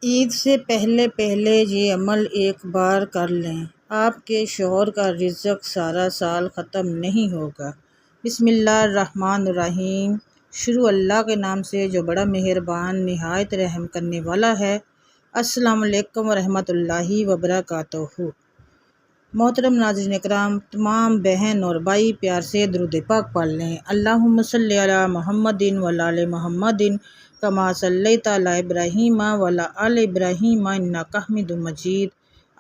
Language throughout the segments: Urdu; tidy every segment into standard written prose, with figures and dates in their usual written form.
عید سے پہلے پہلے یہ عمل ایک بار کر لیں، آپ کے شوہر کا رزق سارا سال ختم نہیں ہوگا۔ بسم اللہ الرحمن الرحیم۔ شروع اللہ کے نام سے جو بڑا مہربان نہایت رحم کرنے والا ہے۔ السلام علیکم ورحمۃ اللہ وبرکاتہ۔ محترم ناظرین اکرام، تمام بہن اور بھائی پیار سے درود پاک پڑھ لیں۔ اللہم صلی علی محمد وعلی آل محمد کما صلیت علی ابراہیم وعلی آل ابراہیم انک حمید مجید۔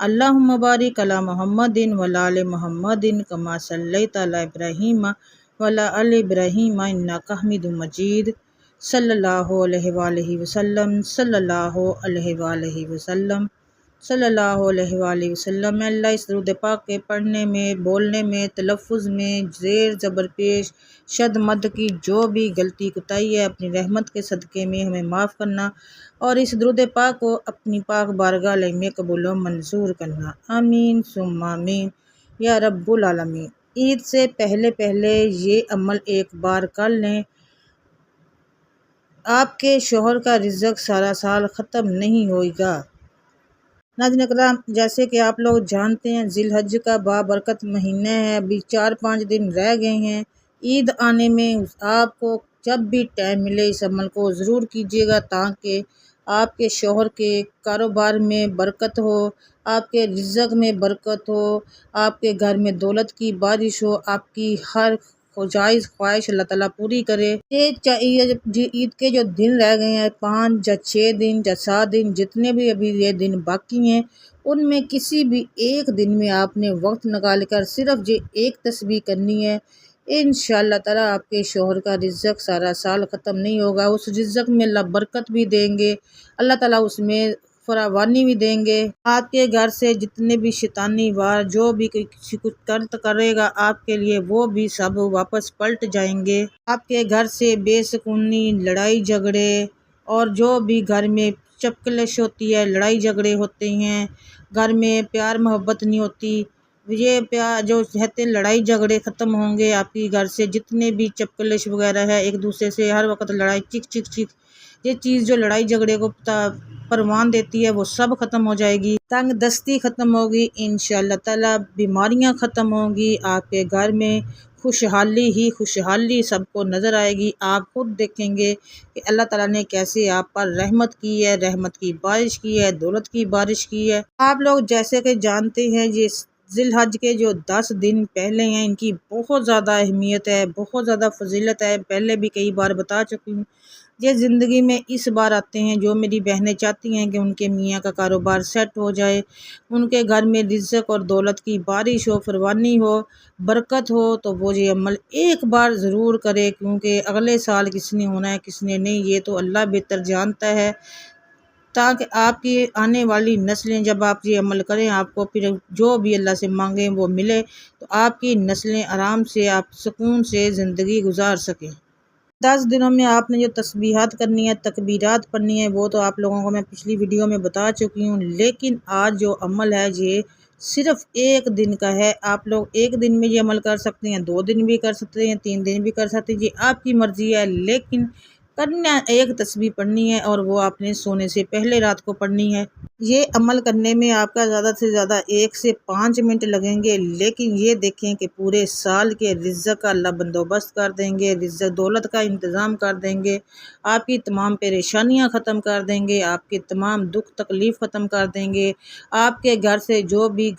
اللہم بارک علی محمد وعلی آل محمد کما صلیت علی ابراہیم وعلی آل ابراہیم انک حمید مجید۔ صلی اللہ علیہ وآلہ وسلم، صلی اللہ علیہ وآلہ وسلم، صلی اللہ علیہ وآلہ وسلم۔ اللہ اس درود پاک کے پڑھنے میں، بولنے میں، تلفظ میں زیر زبر پیش شد مد کی جو بھی غلطی کوتاہی ہے اپنی رحمت کے صدقے میں ہمیں معاف کرنا، اور اس درود پاک کو اپنی پاک بارگاہ میں قبول و منظور کرنا۔ آمین ثم آمین یا رب العالمین۔ عید سے پہلے پہلے یہ عمل ایک بار کر لیں، آپ کے شوہر کا رزق سارا سال ختم نہیں ہوگا۔ ناظرین اکرام، جیسے کہ آپ لوگ جانتے ہیں ذی الحج کا بابرکت مہینہ ہے، ابھی 4-5 دن رہ گئے ہیں عید آنے میں۔ آپ کو جب بھی ٹائم ملے اس عمل کو ضرور کیجیے گا تاکہ آپ کے شوہر کے کاروبار میں برکت ہو، آپ کے رزق میں برکت ہو، آپ کے گھر میں دولت کی بارش ہو، آپ کی ہر جائز خواہش اللہ تعالیٰ پوری کرے۔ عید کے جو دن رہ گئے ہیں 5 یا 6 دن یا 7 دن، جتنے بھی ابھی یہ دن باقی ہیں، ان میں کسی بھی ایک دن میں آپ نے وقت نکال کر صرف یہ ایک تسبیح کرنی ہے۔ انشاءاللہ تعالیٰ آپ کے شوہر کا رزق سارا سال ختم نہیں ہوگا۔ اس رزق میں اللہ برکت بھی دیں گے، اللہ تعالیٰ اس میں فراوانی بھی دیں گے۔ آپ کے گھر سے جتنے بھی شیطانی وار جو بھی کسی کو کرت کرے گا آپ کے لیے، وہ بھی سب واپس پلٹ جائیں گے۔ آپ کے گھر سے بے سکونی، لڑائی جھگڑے اور جو بھی گھر میں چپکلش ہوتی ہے، لڑائی جھگڑے ہوتے ہیں، گھر میں پیار محبت نہیں ہوتی، یہ پیار جو کہتے لڑائی جھگڑے ختم ہوں گے۔ آپ کی گھر سے جتنے بھی چپکلش وغیرہ ہے، ایک دوسرے سے ہر وقت لڑائی چک چک چک، یہ چیز جو لڑائی جھگڑے کو پروان دیتی ہے وہ سب ختم ہو جائے گی۔ تنگ دستی ختم ہوگی انشاءاللہ تعالیٰ، بیماریاں ختم ہوں گی، آپ کے گھر میں خوشحالی ہی خوشحالی سب کو نظر آئے گی۔ آپ خود دیکھیں گے کہ اللہ تعالیٰ نے کیسے آپ پر رحمت کی ہے، رحمت کی بارش کی ہے، دولت کی بارش کی ہے۔ آپ لوگ جیسے کہ جانتے ہیں یہ ذی الحج کے جو 10 دن پہلے ہیں ان کی بہت زیادہ اہمیت ہے، بہت زیادہ فضیلت ہے، پہلے بھی کئی بار بتا چکی ہوں۔ یہ زندگی میں اس بار آتے ہیں جو میری بہنیں چاہتی ہیں کہ ان کے میاں کا کاروبار سیٹ ہو جائے، ان کے گھر میں رزق اور دولت کی بارش ہو، فراوانی ہو، برکت ہو، تو وہ یہ عمل ایک بار ضرور کرے، کیونکہ اگلے سال کس نے ہونا ہے کس نے نہیں یہ تو اللہ بہتر جانتا ہے، تاکہ آپ کی آنے والی نسلیں جب آپ یہ عمل کریں آپ کو پھر جو بھی اللہ سے مانگیں وہ ملے، تو آپ کی نسلیں آرام سے آپ سکون سے زندگی گزار سکیں۔ 10 دنوں میں آپ نے جو تسبیحات کرنی ہے، تکبیرات پڑھنی ہے، وہ تو آپ لوگوں کو میں پچھلی ویڈیو میں بتا چکی ہوں، لیکن آج جو عمل ہے یہ صرف ایک دن کا ہے۔ آپ لوگ ایک دن میں یہ عمل کر سکتے ہیں، 2 دن بھی کر سکتے ہیں، 3 دن بھی کر سکتے ہیں، یہ آپ کی مرضی ہے، لیکن کرنا ایک تسبیح پڑھنی ہے اور وہ آپ نے سونے سے پہلے رات کو پڑھنی ہے۔ یہ عمل کرنے میں آپ کا زیادہ سے زیادہ 1 سے 5 منٹ لگیں گے، لیکن یہ دیکھیں کہ پورے سال کے رزق کا اللہ بندوبست کر دیں گے، رزق دولت کا انتظام کر دیں گے، آپ کی تمام پریشانیاں ختم کر دیں گے، آپ کے تمام دکھ تکلیف ختم کر دیں گے، آپ کے گھر سے جو بھی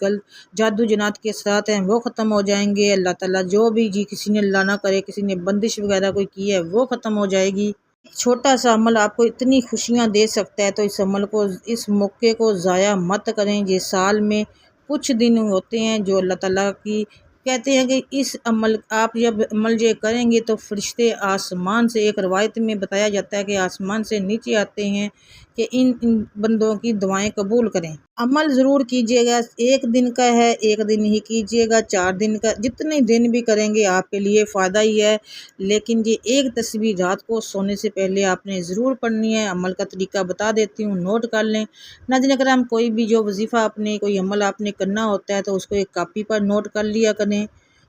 جادو جنات کے اثرات ہیں وہ ختم ہو جائیں گے۔ اللہ تعالیٰ جو بھی کسی نے اللہ نہ کرے کسی نے بندش وغیرہ کوئی کی ہے وہ ختم ہو جائے گی۔ چھوٹا سا عمل آپ کو اتنی خوشیاں دے سکتا ہے، تو اس عمل کو، اس موقع کو ضائع مت کریں۔ یہ سال میں کچھ دن ہوتے ہیں جو اللہ تعالیٰ کی کہتے ہیں کہ اس عمل آپ جب عمل یہ کریں گے تو فرشتے آسمان سے، ایک روایت میں بتایا جاتا ہے کہ آسمان سے نیچے آتے ہیں کہ ان بندوں کی دعائیں قبول کریں۔ عمل ضرور کیجیے گا، ایک دن کا ہے ایک دن ہی کیجیے گا، 4 دن کا، جتنے دن بھی کریں گے آپ کے لیے فائدہ ہی ہے، لیکن یہ ایک تسبیح رات کو سونے سے پہلے آپ نے ضرور پڑھنی ہے۔ عمل کا طریقہ بتا دیتی ہوں، نوٹ کر لیں۔ ناظرین اکرام، کوئی بھی جو وظیفہ آپ نے کوئی عمل آپ نے کرنا ہوتا ہے تو اس کو ایک کاپی پر نوٹ کر لیا کریں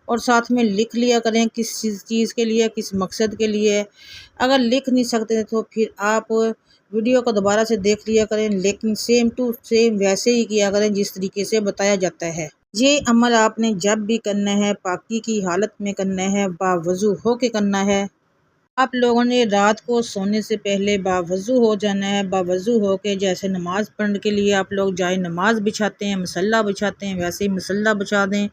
اور ساتھ میں لکھ لیا کریں کس چیز کے لیے، کس مقصد کے لیے۔ اگر لکھ نہیں سکتے تو پھر آپ ویڈیو کو دوبارہ سے دیکھ لیا کریں، لیکن سیم ٹو سیم ویسے ہی کیا کریں جس طریقے سے بتایا جاتا ہے۔ یہ عمل آپ نے جب بھی کرنا ہے پاکی کی حالت میں کرنا ہے، باوضو ہو کے کرنا ہے۔ آپ لوگوں نے رات کو سونے سے پہلے باوضو ہو جانا ہے۔ باوضو ہو کے جیسے نماز پڑھنے کے لیے آپ لوگ جائے نماز بچھاتے ہیں، مصلی بچھاتے ہیں، ویسے ہی مصلی بچھا دیں۔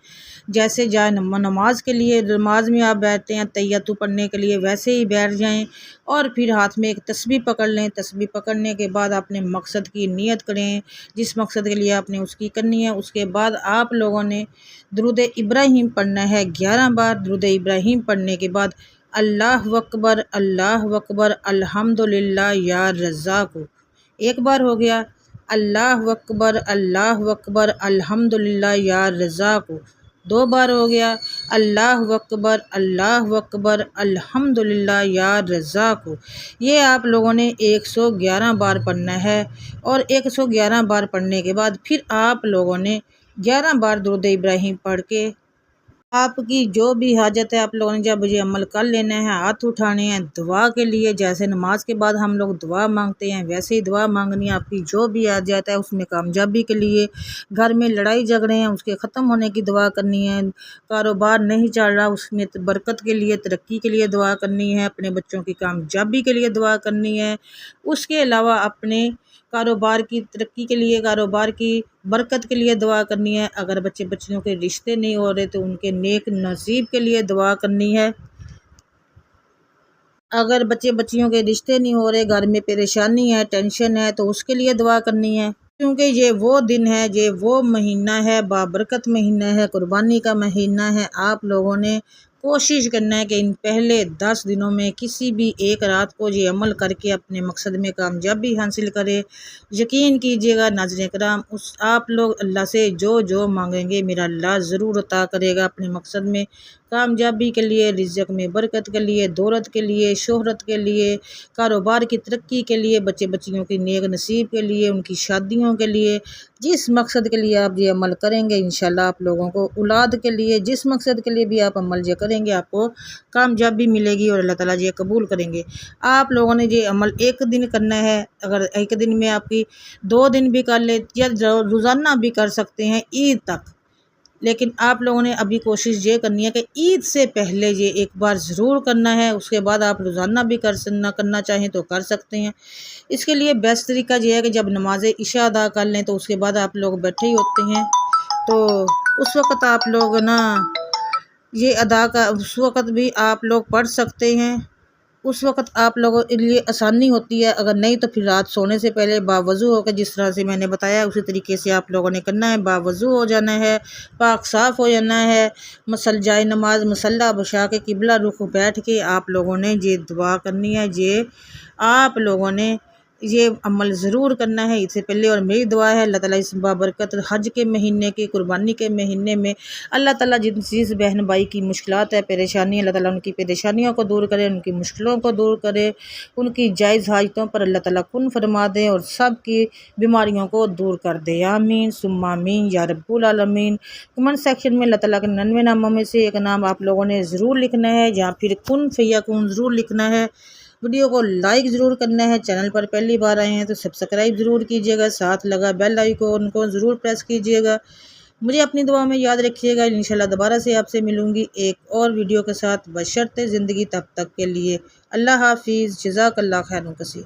جیسے جائے نماز کے لیے نماز میں آپ بیٹھتے ہیں تحیۃ پڑھنے کے لیے، ویسے ہی بیٹھ جائیں اور پھر ہاتھ میں ایک تسبیح پکڑ لیں۔ تسبیح پکڑنے کے بعد اپنے مقصد کی نیت کریں، جس مقصد کے لیے آپ نے اس کی کرنی ہے۔ اس کے بعد آپ لوگوں نے درود ابراہیم پڑھنا ہے 11 بار۔ درود ابراہیم پڑھنے کے بعد اللہ اکبر اللہ اکبر الحمدللہ یا رزاق ایک بار ہو گیا، اللہ اکبر الحمدللہ یا رزاق 2 بار ہو گیا، اللہ اکبر الحمدللہ یا رزاق۔ یہ آپ لوگوں نے 111 بار پڑھنا ہے، اور 111 بار پڑھنے کے بعد پھر آپ لوگوں نے 11 بار درود ابراہیم پڑھ کے آپ کی جو بھی حاجت ہے آپ لوگوں نے جب یہ عمل کر لینا ہے، ہاتھ اٹھانے ہیں دعا کے لیے۔ جیسے نماز کے بعد ہم لوگ دعا مانگتے ہیں، ویسے ہی دعا مانگنی ہے۔ آپ کی جو بھی حاجت ہے اس میں کامیابی کے لیے، گھر میں لڑائی جھگڑے ہیں اس کے ختم ہونے کی دعا کرنی ہے، کاروبار نہیں چل رہا اس میں برکت کے لیے، ترقی کے لیے دعا کرنی ہے، اپنے بچوں کی کامیابی کے لیے دعا کرنی ہے۔ اس کے علاوہ اپنے کاروبار کی ترقی کے لیے، کاروبار کی برکت کے لیے دعا کرنی ہے۔ اگر بچے بچیوں کے رشتے نہیں ہو رہے تو ان کے نیک نصیب کے لیے دعا کرنی ہے۔ اگر بچے بچیوں کے رشتے نہیں ہو رہے، گھر میں پریشانی ہے، ٹینشن ہے، تو اس کے لیے دعا کرنی ہے، کیونکہ یہ وہ دن ہے، یہ وہ مہینہ ہے، بابرکت مہینہ ہے، قربانی کا مہینہ ہے۔ آپ لوگوں نے کوشش کرنا ہے کہ ان پہلے 10 دنوں میں کسی بھی ایک رات کو یہ عمل کر کے اپنے مقصد میں کامیابی حاصل کرے۔ یقین کیجیے گا ناظرین کرام، آپ لوگ اللہ سے جو مانگیں گے میرا اللہ ضرور عطا کرے گا۔ اپنے مقصد میں کامیابی کے لیے، رزق میں برکت کے لیے، دولت کے لیے، شہرت کے لیے، کاروبار کی ترقی کے لیے، بچے بچیوں کی نیک نصیب کے لیے، ان کی شادیوں کے لیے، جس مقصد کے لیے آپ یہ عمل کریں گے انشاءاللہ آپ لوگوں کو اولاد کے لیے، جس مقصد کے لیے بھی آپ عمل یہ کریں گے آپ کو کامیابی ملے گی اور اللہ تعالیٰ یہ قبول کریں گے۔ آپ لوگوں نے یہ عمل ایک دن کرنا ہے، اگر ایک دن میں آپ کی 2 دن بھی کر لے یا روزانہ بھی کر سکتے ہیں عید تک، لیکن آپ لوگوں نے ابھی کوشش یہ کرنی ہے کہ عید سے پہلے یہ ایک بار ضرور کرنا ہے۔ اس کے بعد آپ روزانہ بھی کرنا چاہیں تو کر سکتے ہیں۔ اس کے لیے بیسٹ طریقہ یہ ہے کہ جب نماز عشاء ادا کر لیں تو اس کے بعد آپ لوگ بیٹھے ہی ہوتے ہیں، تو اس وقت آپ لوگ یہ اس وقت بھی آپ لوگ پڑھ سکتے ہیں۔ اس وقت آپ لوگوں کے لیے آسانی ہوتی ہے، اگر نہیں تو پھر رات سونے سے پہلے باوضو ہو کے جس طرح سے میں نے بتایا اسی طریقے سے آپ لوگوں نے کرنا ہے۔ باوضو ہو جانا ہے، پاک صاف ہو جانا ہے، جائے نماز مصلی بچھا کے قبلہ رخ بیٹھ کے آپ لوگوں نے یہ دعا کرنی ہے۔ یہ آپ لوگوں نے یہ عمل ضرور کرنا ہے اس سے پہلے، اور میری دعا ہے اللہ تعالیٰ اس بابرکت حج کے مہینے کی، قربانی کے مہینے میں اللہ تعالیٰ جن چیز بہن بھائی کی مشکلات ہے، پریشانی، اللہ تعالیٰ ان کی پریشانیوں کو دور کرے، ان کی مشکلوں کو دور کرے، ان کی جائز حاجتوں پر اللہ تعالیٰ کن فرما دے اور سب کی بیماریوں کو دور کر دے۔ آمین ثم آمین یا رب العالمین۔ کمنٹ سیکشن میں اللہ تعالیٰ کے 99 ناموں میں سے ایک نام آپ لوگوں نے ضرور لکھنا ہے، یا پھر کن فیکون ضرور لکھنا ہے۔ ویڈیو کو لائک ضرور کرنا ہے، چینل پر پہلی بار آئے ہیں تو سبسکرائب ضرور کیجیے گا، ساتھ لگا بیل آئیکن کو ضرور پریس کیجیے گا۔ مجھے اپنی دعا میں یاد رکھیے گا، انشاءاللہ دوبارہ سے آپ سے ملوں گی ایک اور ویڈیو کے ساتھ، بشرط زندگی تب تک کے لیے اللہ حافظ، جزاک اللہ خیر کثیر۔